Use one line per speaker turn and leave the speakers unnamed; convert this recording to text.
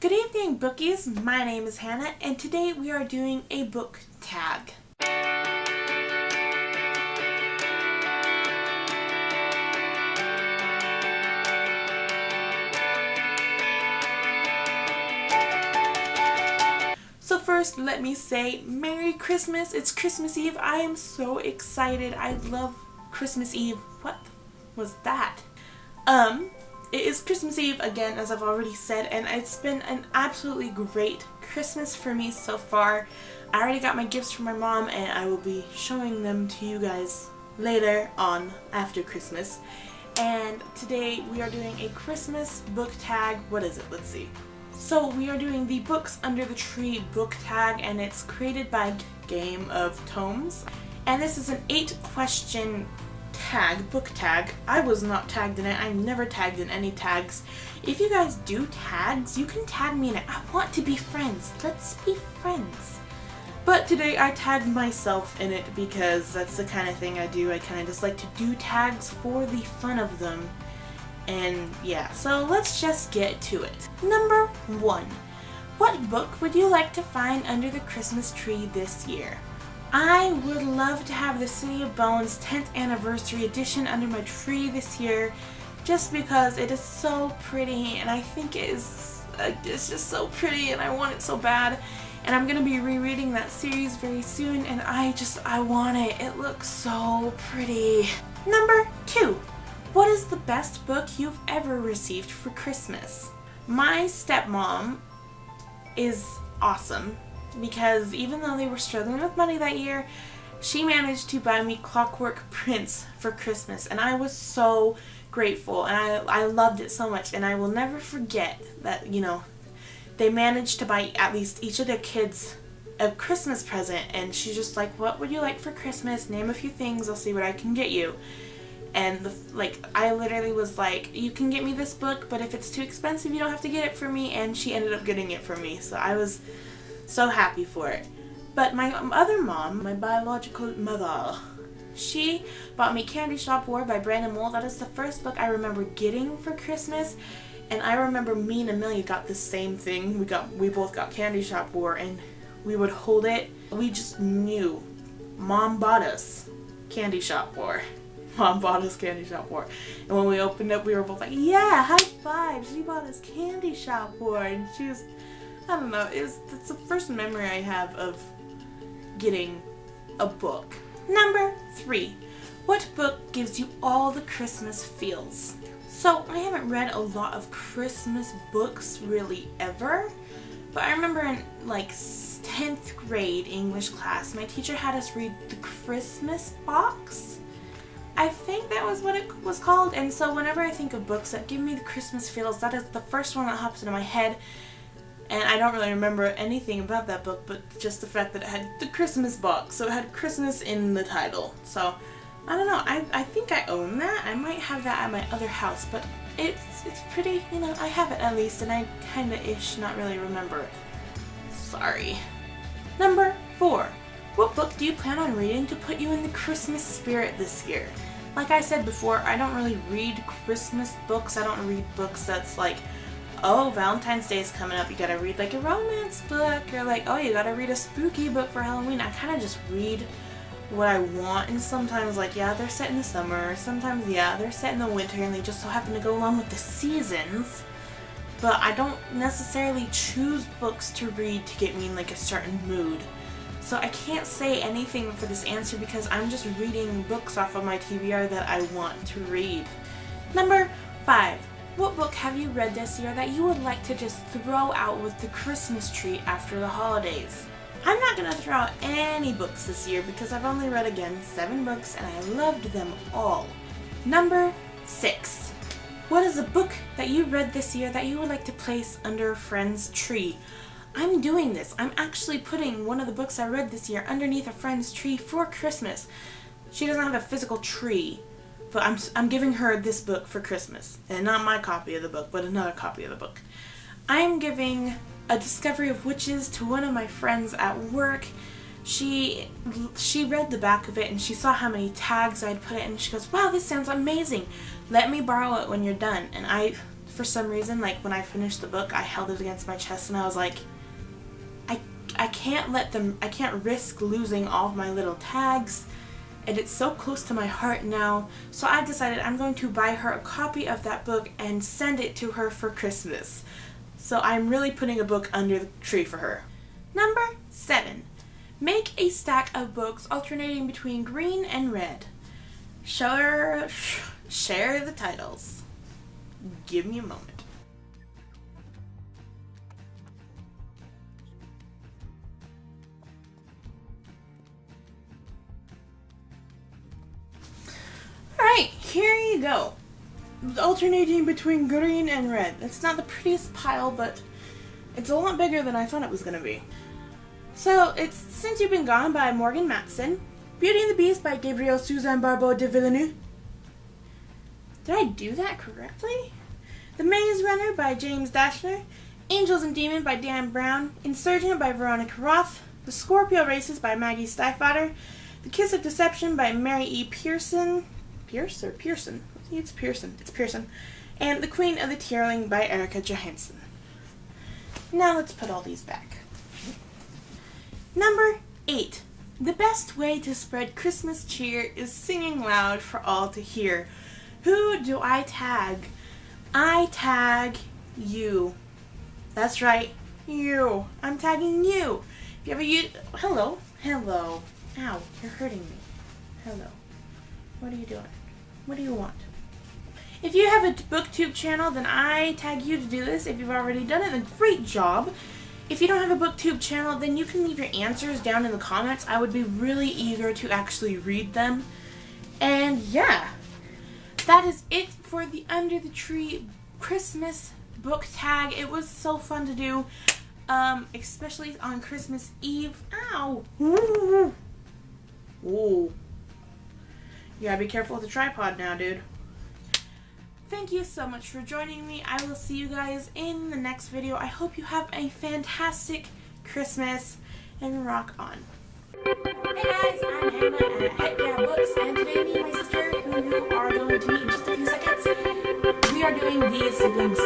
Good evening, bookies. My name is Hannah, and today we are doing a book tag. So first, let me say Merry Christmas. It's Christmas Eve. I am so excited. I love Christmas Eve. What was that? It is Christmas Eve again, as I've already said, and it's been an absolutely great Christmas for me so far. I already got my gifts from my mom, and I will be showing them to you guys later on after Christmas. And today we are doing a Christmas book tag. What is it? Let's see. So we are doing the Books Under the Tree book tag, and it's created by Game of Tomes. And this is an 8-question tag, book tag. I was not tagged in it. I'm never tagged in any tags. If you guys do tags, you can tag me in it. I want to be friends. Let's be friends. But today I tagged myself in it because that's the kind of thing I do. I kind of just like to do tags for the fun of them. And yeah, so let's just get to it. Number 1. What book would you like to find under the Christmas tree this year? I would love to have the City of Bones 10th Anniversary Edition under my tree this year, just because it is so pretty, and I think it's just so pretty, and I want it so bad. And I'm going to be rereading that series very soon, and I want it. It looks so pretty. Number 2. What is the best book you've ever received for Christmas? My stepmom is awesome, because even though they were struggling with money that year, she managed to buy me Clockwork Prince for Christmas, and I was so grateful, and I loved it so much, and I will never forget that, they managed to buy at least each of their kids a Christmas present, and she's just like, what would you like for Christmas? Name a few things, I'll see what I can get you. And I literally was like, you can get me this book, but if it's too expensive, you don't have to get it for me, and she ended up getting it for me, so I was so happy for it. But my other mom, my biological mother, she bought me Candy Shop War by Brandon Moore. That is the first book I remember getting for Christmas, and I remember me and Emilia got the same thing. We both got Candy Shop War, and we would hold it. We just knew Mom bought us Candy Shop War. Mom bought us Candy Shop War. And when we opened up, we were both like, yeah, high five, she bought us Candy Shop War. And she was, I don't know, it's the first memory I have of getting a book. Number 3. What book gives you all the Christmas feels? So I haven't read a lot of Christmas books really ever, but I remember in 10th grade English class, my teacher had us read The Christmas Box. I think that was what it was called, and so whenever I think of books that give me the Christmas feels, that is the first one that hops into my head. And I don't really remember anything about that book, but just the fact that it had The Christmas Box, so it had Christmas in the title. So, I don't know, I think I own that. I might have that at my other house, but it's pretty, I have it at least, and I kinda-ish not really remember it. Sorry. Number 4. What book do you plan on reading to put you in the Christmas spirit this year? Like I said before, I don't really read Christmas books. I don't read books that's like, oh, Valentine's Day is coming up, you gotta read a romance book, or oh, you gotta read a spooky book for Halloween. I kind of just read what I want, and sometimes yeah, they're set in the summer, or sometimes yeah, they're set in the winter, and they just so happen to go along with the seasons. But I don't necessarily choose books to read to get me in a certain mood. So I can't say anything for this answer because I'm just reading books off of my TBR that I want to read. Number 5. What book have you read this year that you would like to just throw out with the Christmas tree after the holidays? I'm not going to throw out any books this year because I've only read, again, 7 books and I loved them all. Number 6. What is a book that you read this year that you would like to place under a friend's tree? I'm doing this. I'm actually putting one of the books I read this year underneath a friend's tree for Christmas. She doesn't have a physical tree, but I'm giving her this book for Christmas. And not my copy of the book, but another copy of the book. I'm giving A Discovery of Witches to one of my friends at work. She read the back of it and she saw how many tags I'd put it in, and she goes, wow, this sounds amazing. Let me borrow it when you're done. And I for some reason, like when I finished the book, I held it against my chest and I was like, I can't risk losing all of my little tags, and it's so close to my heart now. So I decided I'm going to buy her a copy of that book and send it to her for Christmas. So I'm really putting a book under the tree for her. Number 7. Make a stack of books alternating between green and red. Share the titles. Give me a moment. Alright, here you go. Alternating between green and red. It's not the prettiest pile, but it's a lot bigger than I thought it was going to be. So, it's Since You've Been Gone by Morgan Matson. Beauty and the Beast by Gabrielle Suzanne Barbeau de Villeneuve. Did I do that correctly? The Maze Runner by James Dashner. Angels and Demons by Dan Brown. Insurgent by Veronica Roth. The Scorpio Races by Maggie Stiefvater. The Kiss of Deception by Mary E. Pearson. Pierce or Pearson? I think it's Pearson. It's Pearson. And The Queen of the Tearling by Erica Johansson. Now let's put all these back. Number 8. The best way to spread Christmas cheer is singing loud for all to hear. Who do I tag? I tag you. That's right, you. I'm tagging you. If you ever use... Hello. Hello. Ow, you're hurting me. Hello. What are you doing? What do you want? If you have a booktube channel, then I tag you to do this. If you've already done it, then great job. If you don't have a booktube channel, then you can leave your answers down in the comments. I would be really eager to actually read them. And yeah, that is it for the Under the Tree Christmas book tag. It was so fun to do, especially on Christmas Eve. Ow! Ooh. Ooh. You gotta be careful with the tripod now, dude. Thank you so much for joining me. I will see you guys in the next video. I hope you have a fantastic Christmas and rock on. Hey guys, I'm Hannah at Heckyeahbooks, and today me and my sister, who you are going to meet in just a few seconds, we are doing the siblings